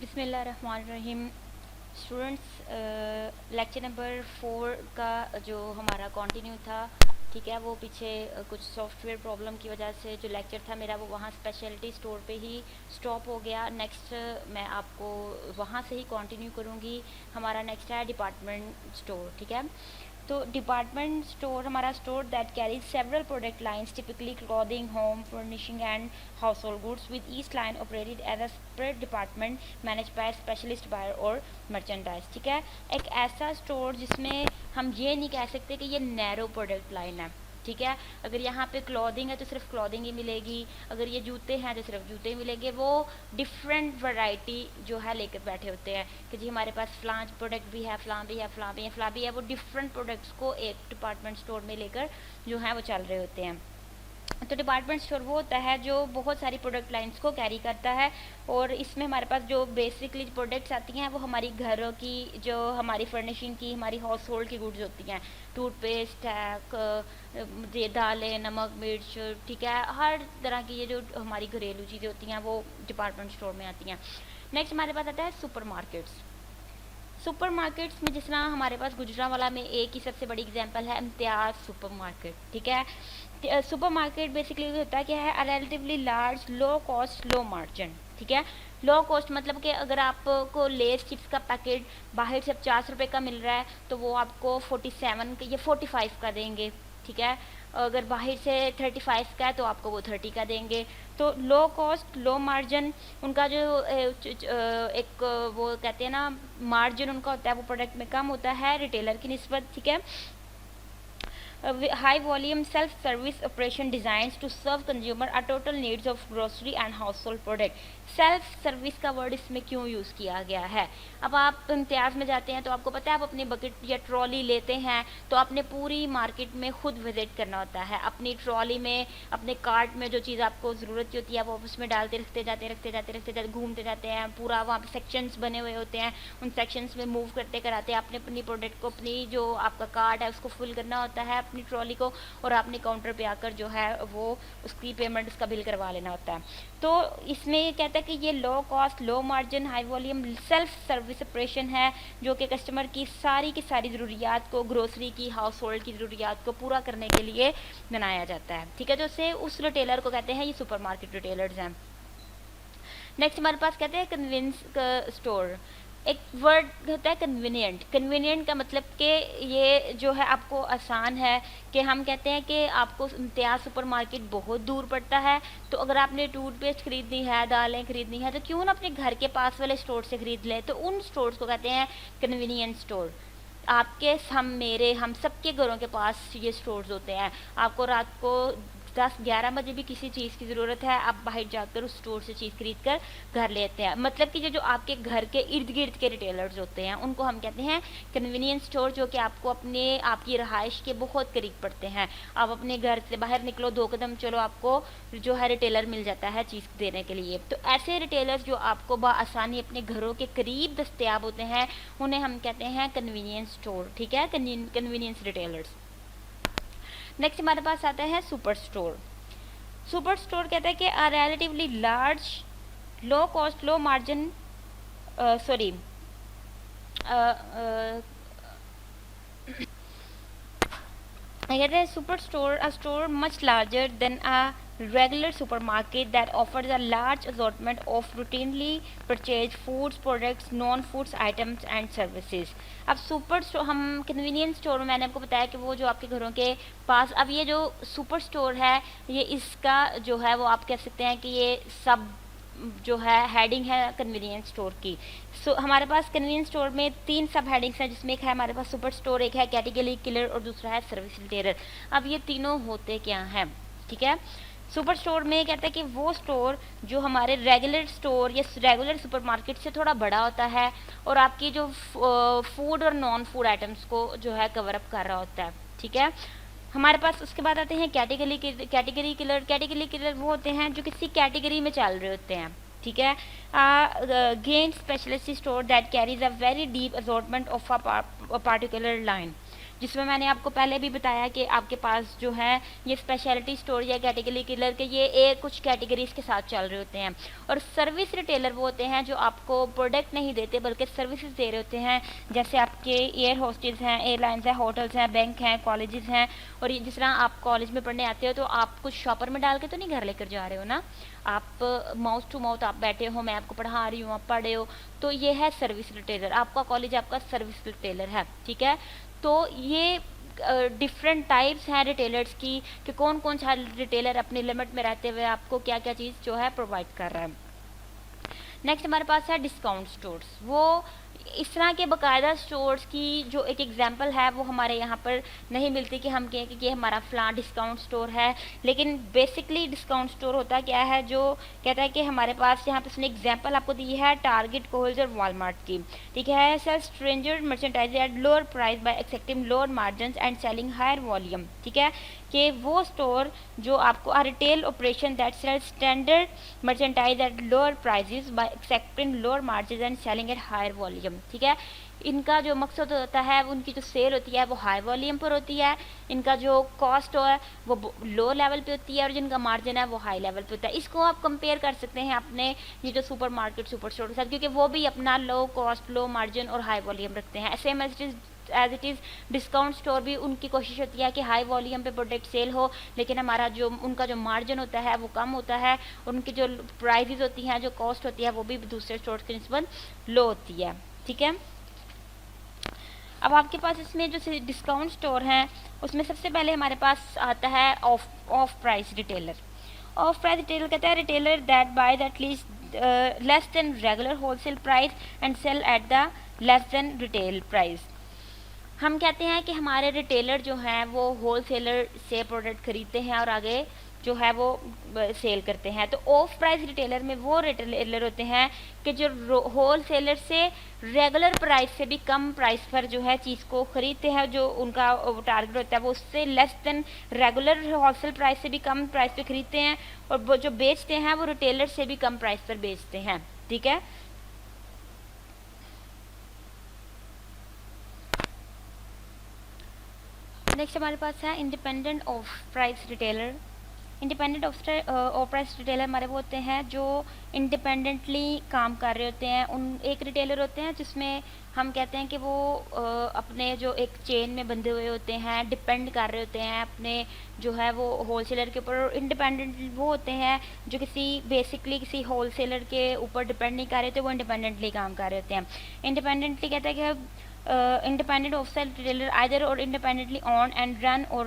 बिस्मिल्लाहिर्रहमानिर्रहीम। Students, lecture number 4 का जो हमारा कंटिन्यू था, ठीक है, वो पीछे कुछ सॉफ्टवेयर प्रॉब्लम की वजह से जो लेक्चर था मेरा वो वहाँ स्पेशलिटी स्टोर पे ही स्टॉप हो गया। नेक्स्ट मैं आपको वहाँ से ही कंटिन्यू करूँगी। हमारा नेक्स्ट है डिपार्टमेंट स्टोर, ठीक है। तो डिपार्टमेंट स्टोर हमारा store that carries several product lines, typically clothing, home furnishing and household goods, with each line operated as a separate department manage by specialist buyer और merchandise, ठीक है। एक ऐसा store जिसमें हम ये नहीं कह सकते कि ये नैरो प्रोडक्ट लाइन है, ठीक है। अगर यहाँ पे क्लॉथिंग है तो सिर्फ क्लॉथिंग ही मिलेगी, अगर ये जूते हैं तो सिर्फ जूते ही मिलेंगे। वो डिफरेंट वैरायटी जो है लेकर बैठे होते हैं कि जी हमारे पास फ्लां प्रोडक्ट भी है, फ्लां भी है, फ्लां भी है, फ्लां भी है। वो डिफरेंट प्रोडक्ट्स को एक डिपार्टमेंट स्टोर में लेकर जो है वो चल रहे होते हैं। तो डिपार्टमेंट स्टोर वो होता है जो बहुत सारी प्रोडक्ट लाइंस को कैरी करता है, और इसमें हमारे पास जो बेसिकली प्रोडक्ट्स आती हैं वो हमारी घरों की, जो हमारी फर्निशिंग की, हमारी हाउस होल्ड की गुड्स होती हैं। टूथपेस्ट है, दालें, नमक, मिर्च, ठीक है, हर तरह की ये जो हमारी घरेलू चीज़ें होती हैं वो डिपार्टमेंट स्टोर में आती हैं। नेक्स्ट हमारे पास आता है सुपर मार्केट्स। सुपर मार्केट्स में जिस तरह हमारे पास गुजरांवाला में एक ही सबसे बड़ी एग्जांपल है इम्तियाज़ सुपर मार्केट, ठीक है। सुपर मार्केट बेसिकली होता है क्या है, a relatively large low cost low margin, ठीक है। लो कॉस्ट मतलब कि अगर आपको लेस चिप्स का पैकेट बाहर से 50 रुपये का मिल रहा है तो वो आपको 47 या 45 का देंगे, ठीक है। अगर बाहर से 35 का है तो आपको वो 30 का देंगे। तो लो कॉस्ट लो मार्जिन उनका जो एक वो कहते हैं ना मार्जिन उनका होता है वो प्रोडक्ट में कम होता है रिटेलर की निस्बत, ठीक है। high volume self service operation designed to serve consumer a total needs of grocery and household product। Self service का वर्ड इसमें क्यों यूज़ किया गया है? अब आप इम्तियाज़ में जाते हैं तो आपको पता है, आप अपनी बकेट या ट्रॉली लेते हैं तो आपने पूरी मार्केट में खुद विजिट करना होता है। अपनी ट्रॉली में, अपने कार्ट में जो चीज़ आपको ज़रूरत की होती है वो उसमें डालते रखते जाते घूमते जाते हैं। पूरा वहाँ पे सेक्शंस बने हुए होते हैं, उन सेक्शंस में मूव करते कराते आपने अपनी प्रोडक्ट को, अपनी जो आपका कार्ट है उसको फुल करना होता है, अपनी ट्रॉली को, और आपने काउंटर पे आकर जो है वो उसकी पेमेंट, उसका बिल करवा लेना होता है। तो इसमें ये कहता है कि ये लो cost low margin high volume self service operation है जो कि कस्टमर की सारी ज़रूरियात को, ग्रोसरी की, हाउस होल्ड की ज़रूरियात को पूरा करने के लिए बनाया जाता है, ठीक है। जो से उस रिटेलर को कहते हैं, ये सुपर मार्केट रिटेलर्स हैं। नेक्स्ट हमारे पास कहते हैं कन्वीनियंस स्टोर। एक वर्ड होता है कन्वीनियंट। कन्वीनियंट का मतलब कि ये जो है आपको आसान है, कि हम कहते हैं कि आपको इम्तियाज़ सुपर मार्केट बहुत दूर पड़ता है, तो अगर आपने टूथपेस्ट खरीदनी है, दालें खरीदनी है, तो क्यों ना अपने घर के पास वाले स्टोर से खरीद लें। तो उन स्टोर्स को कहते हैं कन्वीनियंस स्टोर। आपके, हम सबके घरों के पास ये स्टोर्स होते हैं। आपको रात को 10-11 बजे भी किसी चीज़ की ज़रूरत है, आप बाहर जाकर उस स्टोर से चीज़ खरीद कर घर लेते हैं। मतलब कि जो आपके घर के इर्द गिर्द के रिटेलर्स होते हैं उनको हम कहते हैं कन्वीनियंस स्टोर, जो कि आपको आपकी रहाइश के बहुत करीब पड़ते हैं। आप अपने घर से बाहर निकलो 2 कदम चलो, आपको जो है रिटेलर मिल जाता है चीज़ देने के लिए। तो ऐसे रिटेलर्स जो आपको बआसानी अपने घरों के करीब दस्तयाब होते हैं उन्हें हम कहते हैं कन्वीनियंस स्टोर, ठीक है, कन्वीनियंस रिटेलर्स। नेक्स्ट हमारे पास आता है सुपर स्टोर। सुपर स्टोर कहता है कि a relatively large low cost low margin sorry कहते हैं super store a store much larger than a regular supermarket that offers a large assortment of routinely purchased foods, products, non-foods items and services। अब super store, हम convenience store में मैंने आपको बताया कि वो जो आपके घरों के पास, अब ये जो सुपर स्टोर है ये इसका जो है वो आप कह सकते हैं कि ये सब जो है हेडिंग है कन्वीनियंस स्टोर की। हमारे पास कन्वीनियंस स्टोर में 3 सब हेडिंग्स हैं, जिसमें एक है हमारे पास सुपर स्टोर, एक है कैटेगरी किलर और दूसरा है सर्विस रिटेलर। अब ये तीनों होते क्या हैं, ठीक है। सुपर स्टोर में कहता है कि वो स्टोर जो हमारे रेगुलर स्टोर या रेगुलर सुपरमार्केट से थोड़ा बड़ा होता है और आपकी जो फूड और नॉन फूड आइटम्स को जो है कवर अप कर रहा होता है, ठीक है। हमारे पास उसके बाद आते हैं कैटेगरी किलर। कैटेगरी किलर वो होते हैं जो किसी कैटेगरी में चल रहे होते हैं, ठीक है। Gain specialist store that carries a very deep assortment of a particular line. जिसमें मैंने आपको पहले भी बताया कि आपके पास जो है ये स्पेशलिटी स्टोर या कैटेगरी किलर के ये कुछ कैटेगरीज के साथ चल रहे होते हैं। और सर्विस रिटेलर वो होते हैं जो आपको प्रोडक्ट नहीं देते बल्कि सर्विसेज दे रहे होते हैं, जैसे आपके एयर होस्टेस हैं, एयरलाइंस हैं, होटल्स हैं, बैंक हैं, कॉलेजेस हैं। और ये जिस तरह आप कॉलेज में पढ़ने आते हो तो आप कुछ शॉपर में डाल के तो नहीं घर लेकर जा रहे हो ना, आप माउथ टू माउथ आप बैठे हो, मैं आपको पढ़ा रही हूँ, आप पढ़ रहे हो, तो ये है सर्विस रिटेलर। आपका कॉलेज आपका सर्विस रिटेलर है, ठीक है। तो ये डिफरेंट टाइप्स हैं रिटेलर्स की कि कौन कौन सा रिटेलर अपनी लिमिट में रहते हुए आपको क्या क्या चीज़ जो है प्रोवाइड कर रहा है। नेक्स्ट हमारे पास है डिस्काउंट स्टोर्स। वो इस तरह के बाकायदा स्टोर्स की जो एक एग्जांपल है वो हमारे यहाँ पर नहीं मिलती कि हम कहें कि ये हमारा फ़लाँ डिस्काउंट स्टोर है, लेकिन बेसिकली डिस्काउंट स्टोर होता क्या है, जो कहता है कि हमारे पास यहाँ पर उसने एग्जांपल आपको दी है टारगेट, कोल्स और वॉलमार्ट की, ठीक है। Sell stranger merchandise at lower price by accepting lower margin and selling higher volume, ठीक है। कि वो स्टोर जो आपको retail operation that sell standard merchandise at lower prices by accepting lower margin and selling at higher volume, ठीक है। इनका जो मकसद होता है, उनकी जो सेल होती है वो हाई वॉल्यूम पर होती है, इनका जो कॉस्ट है वो लो लेवल पे होती है और जिनका मार्जिन है वो हाई लेवल पे होता है। इसको आप कंपेयर कर सकते हैं अपने ये जो सुपर मार्केट सुपर स्टोर के साथ, क्योंकि वो भी अपना लो कॉस्ट, लो मार्जिन और हाई वॉल्यूम रखते हैं। Same as it is discount store भी उनकी कोशिश होती है कि हाई वॉल्यूम पे प्रोडक्ट सेल हो, लेकिन हमारा जो उनका जो मार्जिन होता है वो कम होता है, उनकी जो प्राइजेज होती हैं, जो कॉस्ट होती है वो भी दूसरे स्टोर के निस्बत लो होती है, ठीक है। अब आपके पास इसमें जो डिस्काउंट स्टोर हैं उसमें सबसे पहले हमारे पास आता है off price retailer. Off price retailer कहता है retailer that buy that least less than regular wholesale price and sell at the less than retail price. हम कहते हैं कि हमारे रिटेलर जो हैं वो होलसेलर से प्रोडक्ट खरीदते हैं और आगे जो है वो सेल करते हैं। तो ऑफ प्राइस रिटेलर में वो रिटेलर होते हैं कि जो होलसेलर से रेगुलर प्राइस से भी कम प्राइस पर जो है चीज़ को ख़रीदते हैं, जो उनका टारगेट होता है वो उससे less than regular wholesale price से भी कम प्राइस पे ख़रीदते हैं, और वो जो बेचते हैं वो रिटेलर से भी कम प्राइस पर बेचते हैं, ठीक है। नेक्स्ट हमारे पास है independent of price retailer. Independent of price retailer हमारे वो होते हैं जो इंडिपेंडेंटली काम कर रहे होते हैं। उन एक रिटेलर होते हैं जिसमें हम कहते हैं कि वो अपने जो एक चेन में बंधे हुए होते हैं, डिपेंड कर रहे होते हैं अपने जो है वो होलसेलर के ऊपर। इंडिपेंडेंट वो होते हैं जो बेसिकली किसी होलसेलर के ऊपर डिपेंड नहीं कर रहे होते, वो इंडिपेंडेंटली काम कर रहे होते हैं। इंडिपेंडेंटली कहता है कि independent wholesale retailer either or independently own and run or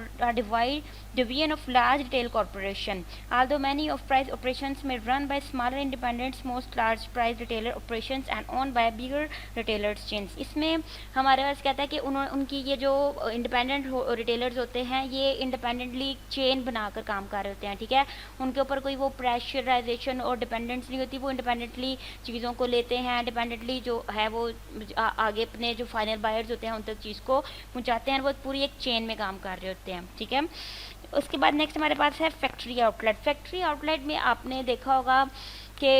division of large retail corporation. Although many of price operations may run by smaller independents, most large price retailer operations and owned by bigger retailers chains. इसमें हमारे पास कहता है कि उनकी ये जो independent retailers होते हैं ये इंडिपेंडेंटली चेन बनाकर काम कर रहे होते हैं, ठीक है। उनके ऊपर कोई वो प्रेशराइजेशन और डिपेंडेंस नहीं होती, वो इंडिपेंडेंटली चीज़ों को लेते हैं, इंडिपेंडेंटली जो है वो आगे अपने जो फाइनल बायर्स होते हैं उन तक चीज़ को पहुंचाते हैं, वो पूरी एक चेन में काम कर रहे होते हैं, ठीक है। उसके बाद नेक्स्ट हमारे पास है फैक्ट्री आउटलेट। फैक्ट्री आउटलेट में आपने देखा होगा कि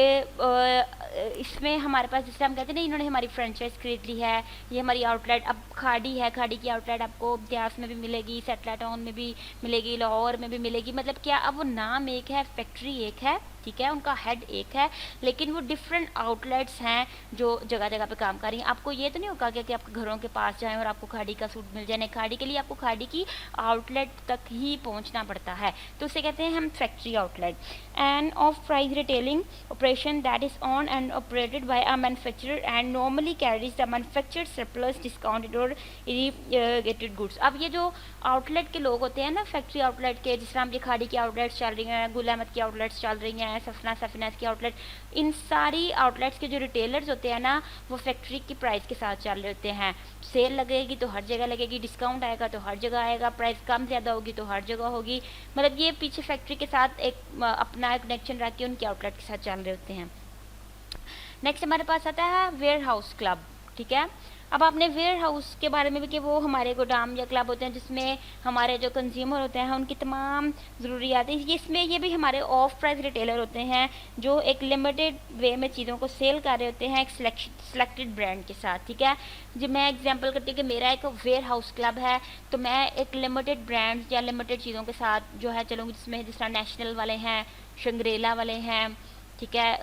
इसमें हमारे पास जिससे हम कहते हैं ना इन्होंने हमारी फ्रेंचाइज खरीद ली है, ये हमारी आउटलेट अब खाड़ी है, खाड़ी की आउटलेट आपको इतिहास में भी मिलेगी, सेटला टाउन में भी मिलेगी, लाहौर में भी मिलेगी। मतलब क्या अब वो नाम एक है, फैक्ट्री एक है, ठीक है, उनका हेड एक है, लेकिन वो डिफरेंट आउटलेट्स हैं जो जगह जगह पे काम कर रही हैं। आपको ये तो नहीं होगा कि आपके घरों के पास जाएं और आपको खाड़ी का सूट मिल जाए, नहीं, खाड़ी के लिए आपको खाड़ी की आउटलेट तक ही पहुंचना पड़ता है, तो उसे कहते हैं हम factory outlet. And off price retailing operation that is on and operated by a manufacturer and normally carries the manufactured surplus discounted और इरीगेटेड गुड्स। अब ये जो आउटलेट के लोग होते हैं ना फैक्ट्री आउटलेट के, जिस तरह ये खाड़ी की आउटलेट्स चल रही हैं, गुल अहमद की आउटलेट्स चल रही हैं, सफीनास की आउटलेट, इन सारी आउटलेट्स के जो रिटेलर्स होते हैं ना वो फैक्ट्री की प्राइस के साथ चल रहे होते हैं। सेल लगेगी तो हर जगह लगेगी, डिस्काउंट आएगा तो हर जगह आएगा, प्राइस कम ज़्यादा होगी तो हर जगह होगी। मतलब ये पीछे फैक्ट्री के साथ एक अपना कनेक्शन रख के उनके आउटलेट के साथ चल रहे होते हैं। नेक्स्ट हमारे पास आता है वेयर हाउस क्लब, ठीक है। अब आपने वेयर हाउस के बारे में भी कि वो हमारे गोदाम या क्लब होते हैं जिसमें हमारे जो कंज्यूमर होते हैं उनकी तमाम ज़रूरियात इसमें ये भी हमारे ऑफ प्राइस रिटेलर होते हैं जो एक लिमिटेड वे में चीज़ों को सेल कर रहे होते हैं एक सिलेक्टेड ब्रांड के साथ। ठीक है, जब मैं एग्जांपल करती हूँ कि मेरा एक वेयर हाउस क्लब है तो मैं एक लिमिटेड ब्रांड्स या लिमिटेड चीज़ों के साथ जो है चलूँगी, जिसमें जिस तरह नेशनल वाले हैं, शंग्रेला वाले हैं, ठीक है,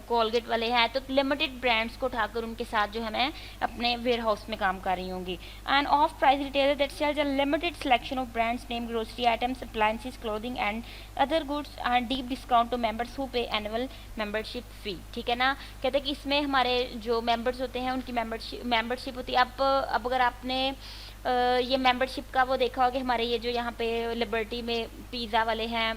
कोलगेट वाले हैं, तो लिमिटेड ब्रांड्स को उठाकर उनके साथ जो है मैं अपने वेयर हाउस में काम कर रही होंगी। And off price retailer that sells a limited selection of brands name grocery items, appliances, clothing and other goods and deep discount to members who pay annual membership fee. ठीक है ना, कहते हैं कि इसमें हमारे जो मेंबर्स होते हैं उनकी मेंबरशिप होती है। अब अगर आपने ये मेंबरशिप का वो देखा होगा कि हमारे ये जो यहाँ पे लिबर्टी में पिज़्ज़ा वाले हैं,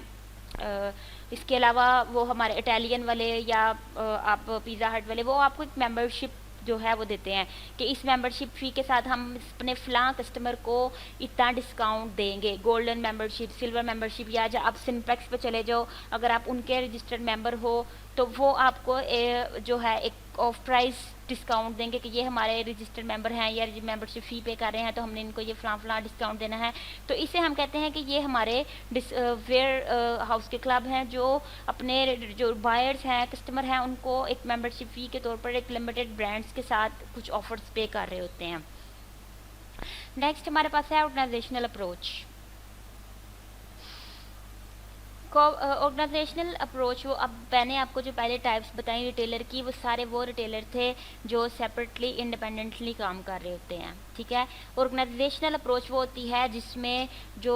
इसके अलावा वो हमारे इटालियन वाले या आप पिज़्ज़ा हट वाले, वो आपको एक मेंबरशिप जो है वो देते हैं कि इस मेंबरशिप फ़ी के साथ हम अपने फ़लाँ कस्टमर को इतना डिस्काउंट देंगे। गोल्डन मेंबरशिप, सिल्वर मेंबरशिप, या जब आप सिंपलेक्स पे चले जाओ अगर आप उनके रजिस्टर्ड मेंबर हो तो वो आपको जो है एक ऑफ प्राइस डिस्काउंट देंगे कि ये हमारे रजिस्टर्ड मेंबर हैं या मेंबरशिप फ़ी पे कर रहे हैं तो हमने इनको ये फ़लाँ डिस्काउंट देना है। तो इसे हम कहते हैं कि ये हमारे वेयर हाउस के क्लब हैं जो अपने जो बायर्स हैं, कस्टमर हैं, उनको एक मेंबरशिप फ़ी के तौर पर एक लिमिटेड ब्रांड्स के साथ कुछ ऑफर्स पे कर रहे होते हैं। नेक्स्ट हमारे पास है ऑर्गेनाइजेशनल अप्रोच। ऑर्गेनाइजेशनल अप्रोच, वो अब मैंने आपको जो पहले टाइप्स बताई रिटेलर की, वो सारे वो रिटेलर थे जो सेपरेटली इंडिपेंडेंटली काम कर रहे होते हैं। ठीक है, ऑर्गेनाइजेशनल अप्रोच वो होती है जिसमें जो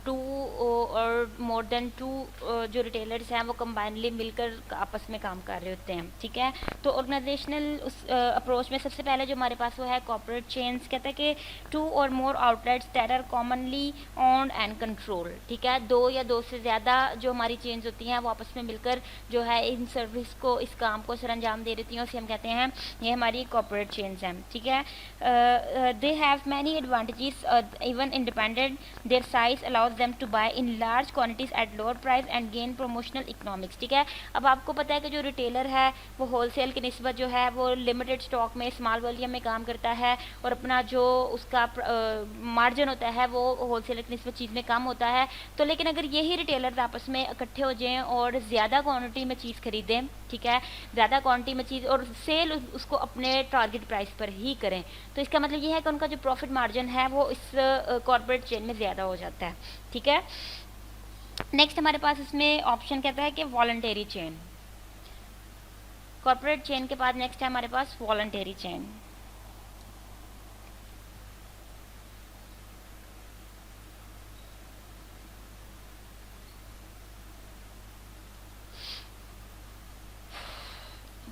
to or more than to जो रिटेलर्स हैं वो कंबाइनली मिलकर आपस में काम कर रहे होते हैं। ठीक है, तो ऑर्गेनाइजेशनल उस अप्रोच में सबसे पहले जो हमारे पास वो है कॉर्पोरेट चेन्स। कहते हैं कि two or more outlets that are commonly owned and control. ठीक है, दो या दो से ज़्यादा जो हमारी चेन्स होती हैं वो आपस में मिलकर जो है इन सर्विस को, इस काम को सरअंजाम दे देती हैं, उसे हम कहते हैं ये हमारी कॉर्पोरेट चेन्स हैं। ठीक है, they have many advantages even independent, their size allows them to buy in large quantities at lower price and gain promotional economics. ठीक है, अब आपको पता है कि जो रिटेलर है वो होलसेल की निस्बत जो है वो लिमिटेड स्टॉक में स्मॉल वॉल्यूम में काम करता है और अपना जो उसका मार्जिन होता है वो होलसेलर की निस्बत चीज़ में कम होता है। तो लेकिन अगर यही रिटेलर आपस में इकट्ठे हो जाएं और ज़्यादा क्वांटिटी में चीज़ खरीदें, ठीक है, ज़्यादा क्वांटिटी में चीज़ और सेल उसको अपने टारगेट प्राइस पर ही करें, तो इसका मतलब ये है कि उनका जो प्रॉफिट मार्जिन है वो इस कॉर्पोरेट चेन में ज़्यादा हो जाता है। ठीक है, नेक्स्ट हमारे पास इसमें ऑप्शन कहता है कि वॉलंटरी चेन। कॉर्पोरेट चेन के बाद नेक्स्ट है हमारे पास वॉलंटरी चेन।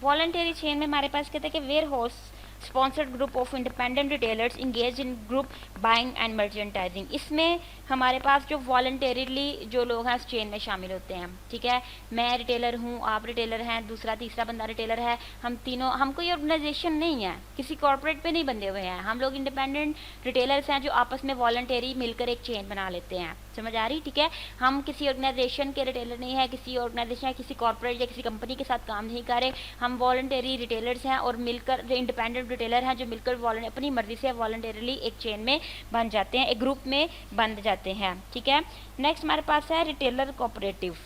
वॉलंटरी चेन में हमारे पास कहते हैं कि warehouse sponsored group of independent retailers engage in group buying and merchandising. इसमें हमारे पास जो वॉलंटरीली जो लोग हैं उस चेन में शामिल होते हैं। ठीक है, मैं रिटेलर हूँ, आप रिटेलर हैं, दूसरा तीसरा बंदा रिटेलर है, हम तीनों, हम कोई ऑर्गेनाइजेशन नहीं है, किसी कॉर्पोरेट पे नहीं बंधे हुए हैं, हम लोग इंडिपेंडेंट रिटेलर्स हैं जो आपस में वॉलंटरी मिलकर एक चेन बना लेते हैं। समझ आ रही? ठीक है, हम किसी ऑर्गेनाइजेशन के रिटेलर नहीं है, किसी ऑर्गेनाइजेशन या किसी कॉर्पोरेट या किसी कंपनी के साथ काम नहीं कर रहे, हम वॉलंटरी रिटेलर्स हैं और मिलकर इंडिपेंडेंट रिटेलर हैं जो मिलकर अपनी मर्जी से वॉलंटरीली एक चेन में बन जाते हैं, एक ग्रुप में बन जाते हैं। ठीक है, नेक्स्ट हमारे पास है रिटेलर कोऑपरेटिव।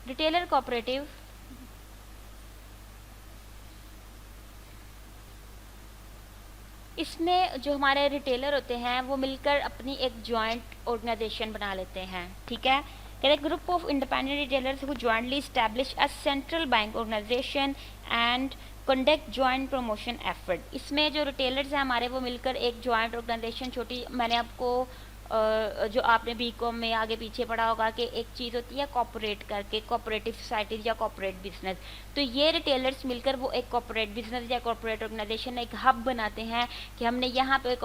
रिटेलर कोऑपरेटिव इसमें जो हमारे रिटेलर होते हैं वो मिलकर अपनी एक जॉइंट ऑर्गेनाइजेशन बना लेते हैं। ठीक है, कहते हैं group of independent retailers who jointly establish a central bank organization and conduct joint promotion effort. इसमें जो रिटेलर्स हैं हमारे वो मिलकर एक जॉइंट ऑर्गेनाइजेशन, छोटी, मैंने आपको जो आपने बीकॉम में आगे पीछे पढ़ा होगा कि एक चीज़ होती है कॉर्पोरेट करके, कॉर्पोरेटिव सोसाइटीज या कॉर्पोरेट बिजनेस, तो ये रिटेलर्स मिलकर वो एक कॉर्पोरेट बिजनेस या कॉर्पोरेट ऑर्गेनाइजेशन एक हब बनाते हैं कि हमने यहाँ पे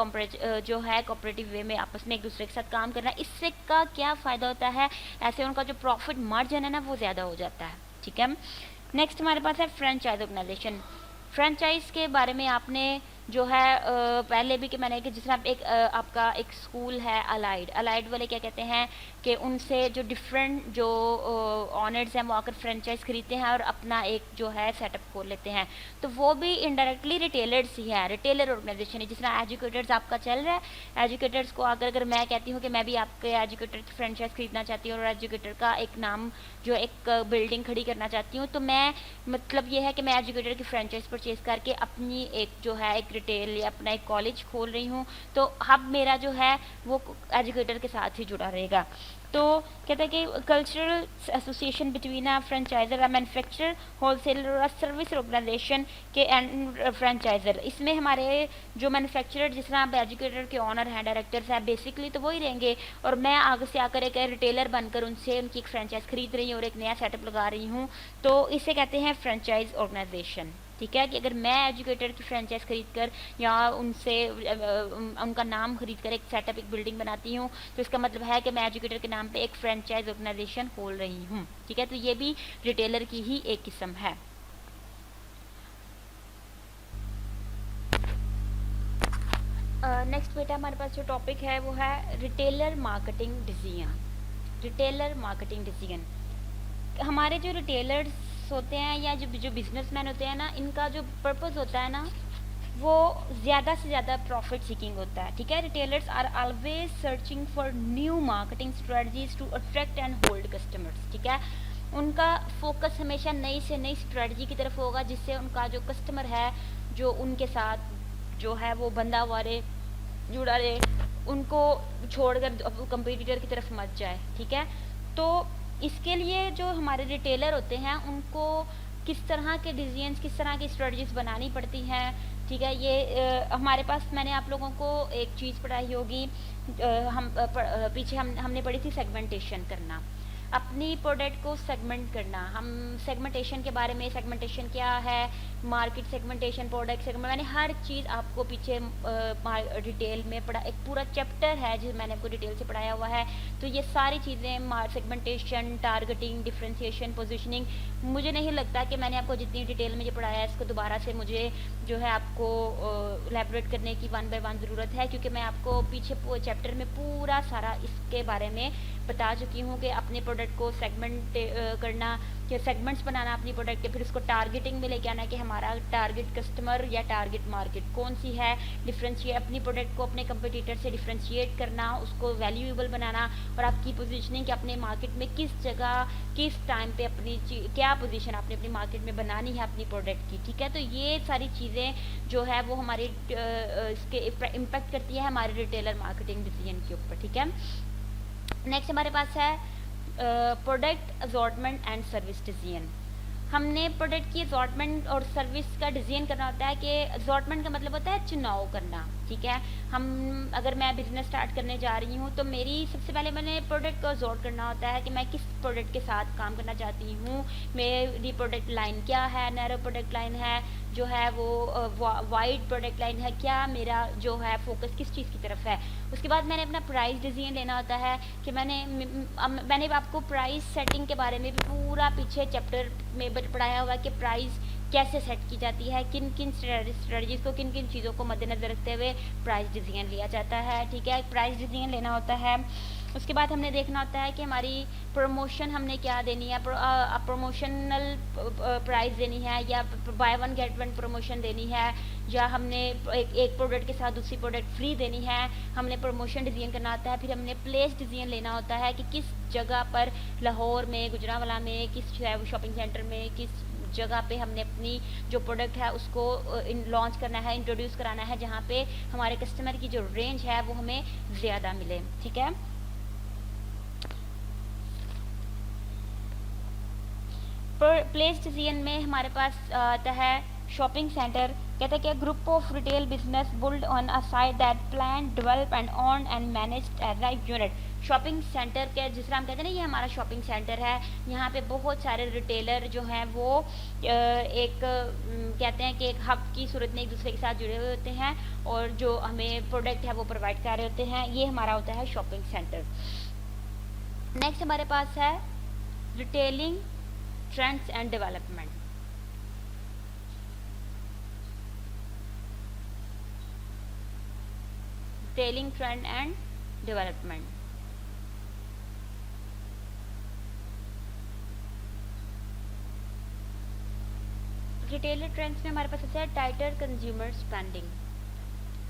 जो है कॉर्पोरेटिव वे में आपस में एक दूसरे के साथ काम करना है। इससे का क्या फ़ायदा होता है, ऐसे उनका जो प्रॉफिट मार्जिन है ना वो ज़्यादा हो जाता है। ठीक है, नेक्स्ट हमारे पास है फ्रेंचाइज ऑर्गेनाइजेशन। फ्रेंचाइज के बारे में आपने जो है पहले भी कि मैंने कि जिस तरह एक आपका एक स्कूल है अलाइड वाले क्या कहते हैं कि उनसे जो डिफरेंट जो ऑनर्स हैं वो आकर फ्रेंचाइज खरीदते हैं और अपना एक जो है सेटअप खोल लेते हैं, तो वो भी इनडायरेक्टली रिटेलर्स ही है, रिटेलर ऑर्गेनाइजेशन है। जिस तरह एजुकेटर्स आपका चल रहा है, एजुकेटर्स को अगर मैं कहती हूँ कि मैं भी आपके एजुकेटर की फ्रेंचाइज खरीदना चाहती हूँ और एजुकेटर का एक नाम जो एक बिल्डिंग खड़ी करना चाहती हूँ, तो मैं मतलब ये है कि मैं एजुकेटर की फ्रेंचाइज परचेज करके अपनी एक जो है एक रिटेल या अपना एक कॉलेज खोल रही हूँ, तो अब मेरा जो है वो एजुकेटर के साथ ही जुड़ा रहेगा। तो कहते हैं कि cultural association between a franchisor, a manufacturer, wholesaler और सर्विस ऑर्गेनाइजेशन के एंड फ्रेंचाइजर। इसमें हमारे जो मैन्युफैक्चरर जिस तरह आप एजुकेटर के ऑनर हैं, डायरेक्टर्स हैं, बेसिकली तो वही रहेंगे, और मैं आगे से आकर एक रिटेलर बनकर उनसे उनकी एक फ्रेंचाइज खरीद रही हूँ और एक नया सेटअप लगा रही हूँ, तो इसे कहते हैं फ्रेंचाइज ऑर्गेनाइजेशन। ठीक है, कि अगर मैं एजुकेटर की फ्रेंचाइज खरीद कर या उनसे उनका नाम खरीद कर एक सेटअप एक बिल्डिंग बनाती हूँ, तो इसका मतलब है कि मैं एजुकेटर के नाम पे एक फ्रेंचाइज ऑर्गेनाइजेशन खोल रही हूँ। ठीक है, तो ये भी रिटेलर की ही एक किस्म है। नेक्स्ट बेटा हमारे पास जो टॉपिक है वो है retailer marketing decision. Retailer marketing decision, हमारे जो रिटेलर्स होते हैं या जो बिजनेसमैन होते हैं ना, इनका जो पर्पस होता है ना वो ज़्यादा से ज़्यादा प्रॉफिट सीकिंग होता है। ठीक है, retailers are always searching for new marketing strategies to attract and hold customers. ठीक है, उनका फोकस हमेशा नई से नई स्ट्रेटजी की तरफ होगा जिससे उनका जो कस्टमर है जो उनके साथ जो है वो बंधा हुआ रहे, जुड़ा रहे, उनको छोड़कर कंपटीटर की तरफ मत जाए। ठीक है, तो इसके लिए जो हमारे रिटेलर होते हैं उनको किस तरह के डिसीजंस, किस तरह की स्ट्रेटजीज बनानी पड़ती हैं। ठीक है, ये हमारे पास मैंने आप लोगों को एक चीज़ पढ़ाई होगी, पीछे हमने पढ़ी थी सेगमेंटेशन करना, अपनी प्रोडक्ट को सेगमेंट करना। हम सेगमेंटेशन के बारे में, सेगमेंटेशन क्या है, मार्केट सेगमेंटेशन, प्रोडक्ट सेगमेंट, मैंने हर चीज़ आपको पीछे डिटेल में पढ़ा, एक पूरा चैप्टर है जिसे मैंने आपको डिटेल से पढ़ाया हुआ है। तो ये सारी चीज़ें सेगमेंटेशन, टारगेटिंग, डिफ्रेंशिएशन, पोजीशनिंग, मुझे नहीं लगता कि मैंने आपको जितनी डिटेल में ये पढ़ाया है इसको दोबारा से मुझे जो है आपको एलैबोरेट करने की वन बाय वन ज़रूरत है, क्योंकि मैं आपको पीछे चैप्टर में पूरा सारा इसके बारे में बता चुकी हूँ कि अपने प्रोडक्ट को सेगमेंट करना, कि सेगमेंट्स बनाना अपनी प्रोडक्ट के, फिर उसको टारगेटिंग में लेके आना कि हमारा टारगेट कस्टमर या टारगेट मार्केट कौन सी है, डिफ्रेंशिएट अपनी प्रोडक्ट को अपने कंपटीटर से डिफ्रेंशिएट करना, उसको वैल्यूएबल बनाना, और आपकी पोजीशनिंग कि अपने मार्केट में किस जगह किस टाइम पे अपनी क्या पोजीशन आपने अपनी मार्केट में बनानी है अपनी प्रोडक्ट की। ठीक है, तो ये सारी चीज़ें जो है वो हमारी इसके इम्पेक्ट करती है हमारे रिटेलर मार्केटिंग डिसीजन के ऊपर। ठीक है, नेक्स्ट हमारे पास है product assortment and service decision. हमने प्रोडक्ट की असॉर्टमेंट और सर्विस का डिज़ाइन करना होता है कि असॉर्टमेंट का मतलब होता है चुनाव करना। ठीक है, हम अगर मैं बिज़नेस स्टार्ट करने जा रही हूँ तो मेरी सबसे पहले मैंने प्रोडक्ट को असॉर्ट करना होता है कि मैं किस प्रोडक्ट के साथ काम करना चाहती हूँ, मेरी प्रोडक्ट लाइन क्या है, नैरो प्रोडक्ट लाइन है जो है वो वाइड प्रोडक्ट लाइन है, क्या मेरा जो है फोकस किस चीज़ की तरफ है। उसके बाद मैंने अपना प्राइस डिसीजन लेना होता है कि मैंने आपको प्राइस सेटिंग के बारे में भी पूरा पीछे चैप्टर में पढ़ाया हुआ है कि प्राइस कैसे सेट की जाती है, किन किन स्ट्रेटजीज़ को, किन किन चीज़ों को मद्देनज़र रखते हुए प्राइस डिसीजन लिया जाता है। ठीक है, प्राइस डिसीजन लेना होता है। उसके बाद हमने देखना होता है कि हमारी प्रमोशन हमने क्या देनी है, प्रमोशनल प्राइस देनी है या by one get one promotion देनी है, या हमने एक प्रोडक्ट के साथ दूसरी प्रोडक्ट फ्री देनी है। हमने प्रमोशन डिसीजन करना होता है। फिर हमने प्लेस डिसीजन लेना होता है कि किस जगह पर, लाहौर में, गुजरांवाला में, किस शॉपिंग सेंटर में, किस जगह पे हमने अपनी जो प्रोडक्ट है उसको लॉन्च करना है, इंट्रोड्यूस कराना है, जहाँ पे हमारे कस्टमर की जो रेंज है वो हमें ज़्यादा मिले। ठीक है, प्लेस डिसीजन में हमारे पास आता है शॉपिंग सेंटर। कहते हैं कि group of retail business built on a site that plan, develop and on and managed as a unit. Shopping center के जिस तरह हम कहते हैं ना, ये हमारा शॉपिंग सेंटर है, यहाँ पे बहुत सारे रिटेलर जो हैं वो एक कहते हैं कि एक हब की सूरत में एक दूसरे के साथ जुड़े हुए होते हैं और जो हमें प्रोडक्ट है वो प्रोवाइड कर रहे होते हैं। ये हमारा होता है शॉपिंग सेंटर। नेक्स्ट हमारे पास है retailing trends and development. Telling trend and development. Retailer trends में हमारे पास ऐसा है tighter consumer spending.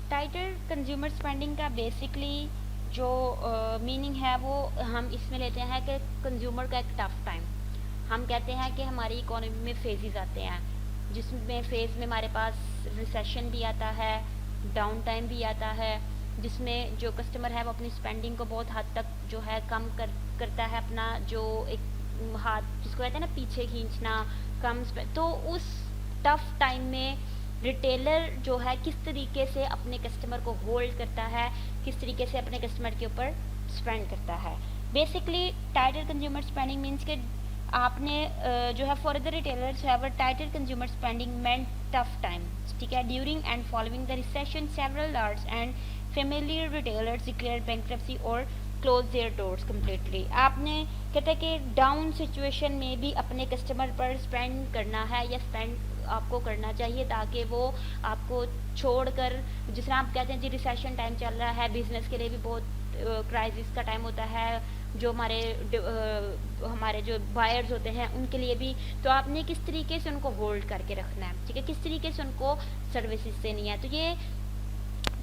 Tighter consumer spending का बेसिकली जो मीनिंग है वो हम इसमें लेते हैं कि कंज्यूमर का एक टफ टाइम। हम कहते हैं कि हमारी इकोनॉमी में फेजेस आते हैं, जिसमें फेज़ में हमारे पास रिसेशन भी आता है, डाउन टाइम भी आता है, जिसमें जो कस्टमर है वो अपनी स्पेंडिंग को बहुत हद तक जो है कम करता है, अपना जो एक हाथ जिसको कहते हैं ना पीछे खींचना, कम तो उस टफ टाइम में रिटेलर जो है किस तरीके से अपने कस्टमर को होल्ड करता है, किस तरीके से अपने कस्टमर के ऊपर स्पेंड करता है। Basically tighter consumer spending means कि आपने जो है for the retailers have a tighter consumer spending meant tough time, ठीक है। During and following the recession several large and familiar retailers declared bankruptcy और क्लोज देयर डोर्स कम्प्लीटली। आपने कहते हैं कि डाउन सिचुएशन में भी अपने कस्टमर पर स्पेंड करना है या स्पेंड आपको करना चाहिए, ताकि वो आपको छोड़कर, जिस तरह आप कहते हैं जी रिसेशन टाइम चल रहा है, बिजनेस के लिए भी बहुत क्राइसिस का टाइम होता है, जो हमारे जो बायर्स होते हैं उनके लिए भी, तो आपने किस तरीके से उनको होल्ड करके रखना है, ठीक है, किस तरीके से उनको सर्विसेज देनी है। तो ये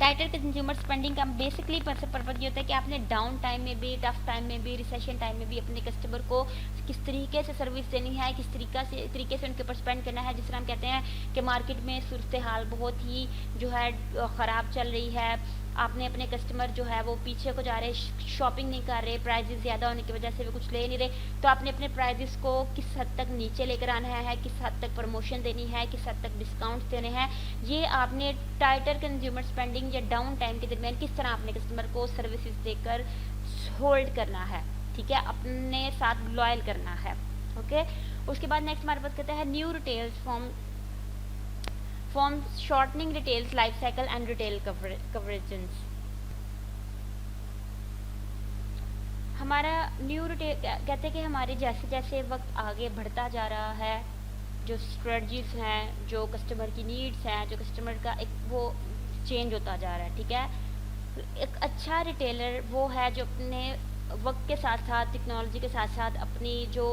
टाइटर कंज्यूमर स्पेंडिंग का बेसिकली पर्पज ये होता है कि आपने डाउन टाइम में भी, टफ टाइम में भी, रिसेशन टाइम में भी अपने कस्टमर को किस तरीके से सर्विस देनी है, किस तरीके से उनके ऊपर स्पेंड करना है। जिस तरह हम कहते हैं कि मार्केट में सूरत हाल बहुत ही जो है ख़राब चल रही है, आपने अपने कस्टमर जो है वो पीछे को जा रहे, शॉपिंग नहीं कर रहे, प्राइजेस ज़्यादा होने की वजह से वो कुछ ले नहीं रहे, तो आपने अपने प्राइजेस को किस हद तक नीचे लेकर आना है, किस हद तक प्रमोशन देनी है, किस हद तक डिस्काउंट्स देने हैं, ये आपने टाइटर कंज्यूमर स्पेंडिंग या डाउन टाइम के दरमियान किस तरह अपने कस्टमर को सर्विसेज देकर होल्ड करना है, ठीक है, अपने साथ लॉयल करना है। ओके, उसके बाद नेक्स्ट हमारे पास कहता है new retails form shortening retails life cycle and retail convergence. हमारा न्यू रिटेल कहते हैं कि हमारे जैसे जैसे वक्त आगे बढ़ता जा रहा है, जो स्ट्रेटजीज हैं, जो कस्टमर की नीड्स हैं, जो कस्टमर का एक वो चेंज होता जा रहा है, ठीक है। एक अच्छा रिटेलर वो है जो अपने वक्त के साथ साथ, टेक्नोलॉजी के साथ साथ अपनी जो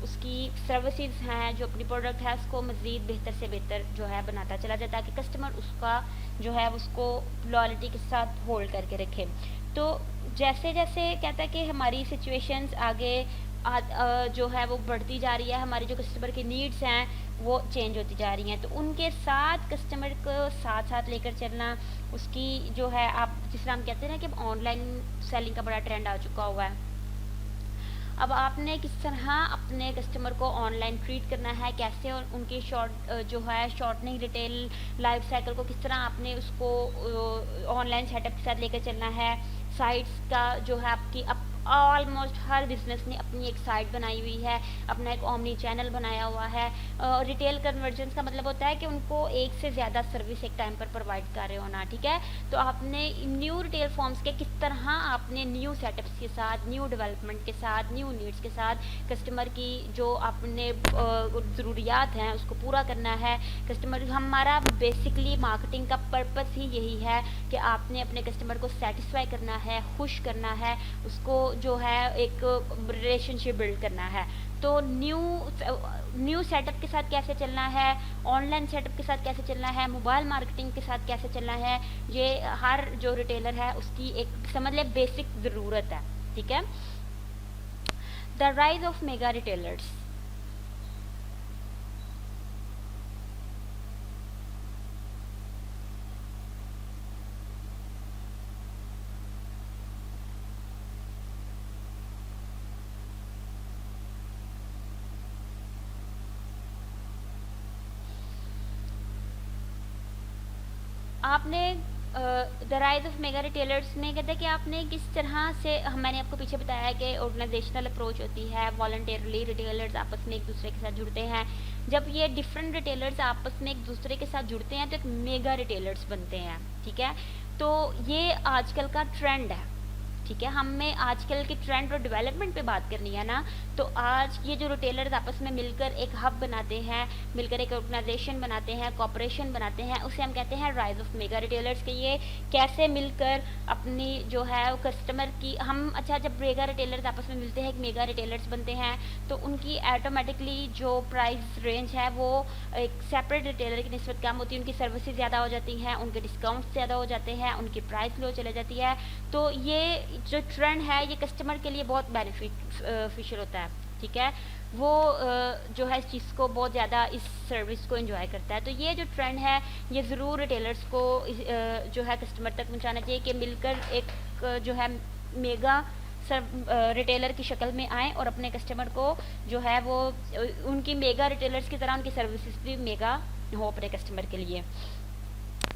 उसकी सर्विसेज हैं, जो अपनी प्रोडक्ट है, उसको मज़ीद बेहतर से बेहतर जो है बनाता चला जाए, ताकि कस्टमर उसका जो है उसको लॉयल्टी के साथ होल्ड करके रखे। तो जैसे जैसे कहता है कि हमारी सिचुएशंस आगे जो है वो बढ़ती जा रही है, हमारी जो कस्टमर की नीड्स हैं वो चेंज होती जा रही हैं, तो उनके साथ कस्टमर को साथ साथ लेकर चलना, उसकी जो है आप जिस तरह हम कहते हैं ना कि ऑनलाइन सेलिंग का बड़ा ट्रेंड आ चुका हुआ है। अब आपने किस तरह अपने कस्टमर को ऑनलाइन ट्रीट करना है, कैसे और उनकी जो है शॉर्टनिंग रिटेल लाइफ साइकिल को किस तरह आपने उसको ऑनलाइन सेटअप के साथ लेकर चलना है। साइट्स का जो है आपकी ऑलमोस्ट हर बिजनेस ने अपनी एक साइट बनाई हुई है, अपना एक ओमनी चैनल बनाया हुआ है। रिटेल कन्वर्जेंस का मतलब होता है कि उनको एक से ज़्यादा सर्विस एक टाइम पर प्रोवाइड कर रहे होना, ठीक है। तो आपने न्यू रिटेल फॉर्म्स के किस तरह आपने न्यू सेटअप्स के साथ, न्यू डेवलपमेंट के साथ, न्यू नीड्स के साथ कस्टमर की जो आपने ज़रूरियात हैं उसको पूरा करना है। कस्टमर हमारा बेसिकली मार्केटिंग का पर्पस ही यही है कि आपने अपने कस्टमर को सेटिस्फाई करना है, खुश करना है, उसको जो है एक रिलेशनशिप बिल्ड करना है। तो न्यू सेटअप के साथ कैसे चलना है, ऑनलाइन सेटअप के साथ कैसे चलना है, मोबाइल मार्केटिंग के साथ कैसे चलना है, ये हर जो रिटेलर है उसकी एक समझ ले बेसिक ज़रूरत है, ठीक है। The rise of mega retailers. आपने the rise of mega retailers में कहते हैं कि आपने किस तरह से, मैंने आपको पीछे बताया कि ऑर्गेनाइजेशनल अप्रोच होती है, वॉलंटियरली रिटेलर्स आपस में एक दूसरे के साथ जुड़ते हैं। जब ये डिफरेंट रिटेलर्स आपस में एक दूसरे के साथ जुड़ते हैं तो एक मेगा रिटेलर्स बनते हैं, ठीक है। तो ये आजकल का ट्रेंड है, ठीक है। हमें आजकल के ट्रेंड और डेवलपमेंट पे बात करनी है ना, तो आज ये जो रिटेलर्स आपस में मिलकर एक हब बनाते हैं, मिलकर एक ऑर्गेनाइजेशन बनाते हैं, कॉपरेशन बनाते हैं, उसे हम कहते हैं राइज ऑफ मेगा रिटेलर्स के। ये कैसे मिलकर अपनी जो है कस्टमर की हम अच्छा, जब मेगा रिटेलर्स आपस में मिलते हैं, एक मेगा रिटेलर्स बनते हैं, तो उनकी ऑटोमेटिकली जो प्राइस रेंज है वो एक सेपरेट रिटेलर की निस्बत कम होती है, उनकी सर्विसेज ज़्यादा हो जाती हैं, उनके डिस्काउंट्स ज़्यादा हो जाते हैं, उनकी प्राइस लो चले जाती है। तो ये जो ट्रेंड है ये कस्टमर के लिए बहुत बेनिफिशियल होता है, ठीक है। वो जो है इस चीज़ को बहुत ज़्यादा, इस सर्विस को एंजॉय करता है। तो ये जो ट्रेंड है ये ज़रूर रिटेलर्स को जो है कस्टमर तक पहुंचाना चाहिए कि मिलकर एक जो है मेगा रिटेलर की शक्ल में आए और अपने कस्टमर को जो है वो उनकी मेगा रिटेलर्स की तरह उनकी सर्विसेज भी मेगा हो अपने कस्टमर के लिए।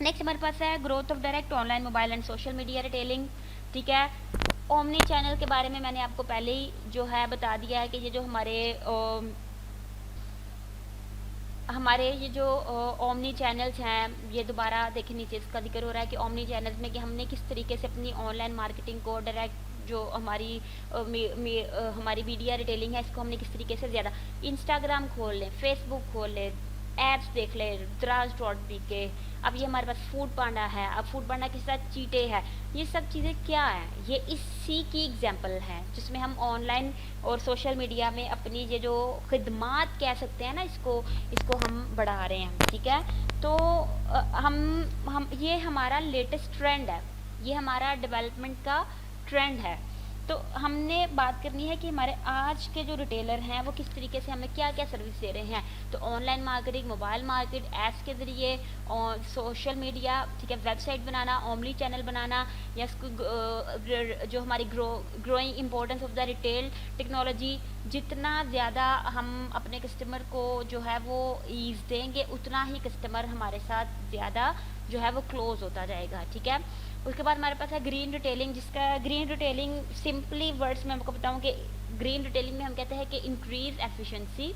नेक्स्ट हमारे पास है growth of direct online mobile and social media retailing, ठीक है। ओमनी चैनल के बारे में मैंने आपको पहले ही जो है बता दिया है कि ये जो हमारे ये जो ओमनी चैनल्स हैं, ये दोबारा देखिए नीचे इसका जिक्र हो रहा है कि ओमनी चैनल्स में कि हमने किस तरीके से अपनी ऑनलाइन मार्केटिंग को डायरेक्ट जो हमारी मीडिया रिटेलिंग है इसको हमने किस तरीके से ज़्यादा, इंस्टाग्राम खोल लें, फेसबुक खोल लें, एप्स देख ले, Draz.bk, अब ये हमारे पास फूड पांडा है, अब फूड पांडा के साथ चीटे है। ये सब चीज़ें क्या है, ये इसी की एग्जाम्पल है जिसमें हम ऑनलाइन और सोशल मीडिया में अपनी ये जो खिदमात कह सकते हैं ना, इसको हम बढ़ा रहे हैं, ठीक है। तो हम ये हमारा लेटेस्ट ट्रेंड है, ये हमारा डेवलपमेंट का ट्रेंड है। तो हमने बात करनी है कि हमारे आज के जो रिटेलर हैं वो किस तरीके से हमें क्या क्या सर्विस दे रहे हैं। तो online marketing, mobile market, apps के ज़रिए, और सोशल मीडिया, ठीक है, वेबसाइट बनाना, ओमनी चैनल बनाना, या इसको जो हमारी growing importance of the retail technology, जितना ज़्यादा हम अपने कस्टमर को जो है वो ईज़ देंगे उतना ही कस्टमर हमारे साथ ज़्यादा जो है वो क्लोज होता जाएगा, ठीक है। उसके बाद हमारे पास है ग्रीन रिटेलिंग, जिसका ग्रीन रिटेलिंग सिंपली वर्ड्स में आपको बताऊं कि ग्रीन रिटेलिंग में हम कहते हैं कि increase efficiency,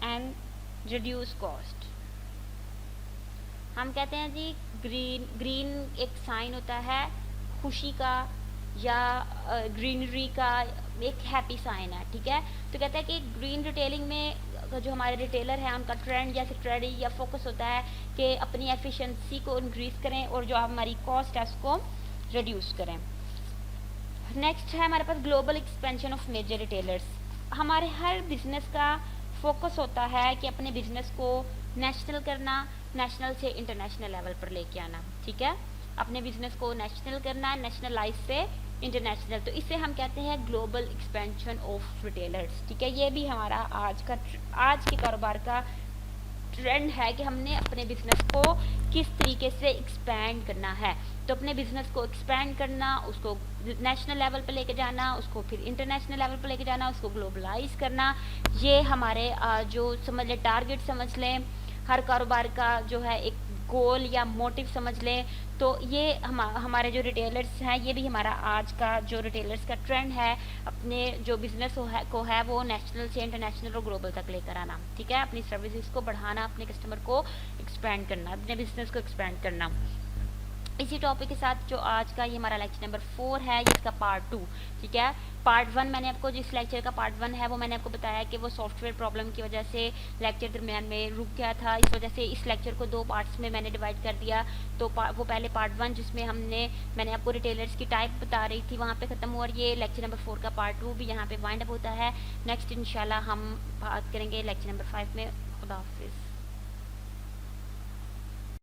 and reduce cost. हम कहते हैं जी ग्रीन एक साइन होता है खुशी का या ग्रीनरी का, एक हैप्पी साइन है, ठीक है। तो कहता है कि ग्रीन रिटेलिंग में जो हमारे रिटेलर हैं उनका ट्रेंड या स्ट्रेटजी या फोकस होता है कि अपनी एफिशिएंसी को इंक्रीज़ करें और जो हमारी कॉस्ट है उसको रिड्यूस करें। नेक्स्ट है हमारे पास global expansion of major retailers. हमारे हर बिजनेस का फोकस होता है कि अपने बिजनेस को नेशनल करना, नेशनल से इंटरनेशनल लेवल पर लेके आना, ठीक है। अपने बिजनेस को नेशनल करना, नेशनलाइज से इंटरनेशनल, तो इसे हम कहते हैं ग्लोबल एक्सपेंशन ऑफ रिटेलर्स, ठीक है। ये भी हमारा आज के कारोबार का ट्रेंड है कि हमने अपने बिजनेस को किस तरीके से एक्सपैंड करना है। तो अपने बिजनेस को एक्सपैंड करना, उसको नेशनल लेवल पर लेके जाना, उसको फिर इंटरनेशनल लेवल पर लेके जाना, उसको ग्लोबलाइज करना, ये हमारे जो समझ लें टारगेट समझ लें, हर कारोबार का जो है एक गोल या मोटिव समझ लें। तो ये हमारे जो रिटेलर्स हैं, ये भी हमारा आज का जो रिटेलर्स का ट्रेंड है, अपने जो बिज़नेस को है वो नेशनल से इंटरनेशनल और ग्लोबल तक लेकर आना, ठीक है। अपनी सर्विसेज को बढ़ाना, अपने कस्टमर को एक्सपेंड करना, अपने बिजनेस को एक्सपेंड करना। इसी टॉपिक के साथ जो आज का ये हमारा लेक्चर नंबर 4 है, इसका पार्ट 2, ठीक है। पार्ट 1 मैंने आपको, जिस लेक्चर का पार्ट 1 है वो मैंने आपको बताया कि वो सॉफ्टवेयर प्रॉब्लम की वजह से लेक्चर दरमियान में रुक गया था, इस वजह से इस लेक्चर को 2 पार्ट्स में मैंने डिवाइड कर दिया। तो वो पहले पार्ट 1 जिसमें मैंने आपको रिटेलर्स की टाइप बता रही थी वहाँ पे ख़त्म हुआ, और ये लेक्चर नंबर 4 का पार्ट 2 भी यहाँ पे वाइंड अप होता है। नेक्स्ट इंशाल्लाह हम बात करेंगे लेक्चर नंबर 5 में। खुदा हाफिज़।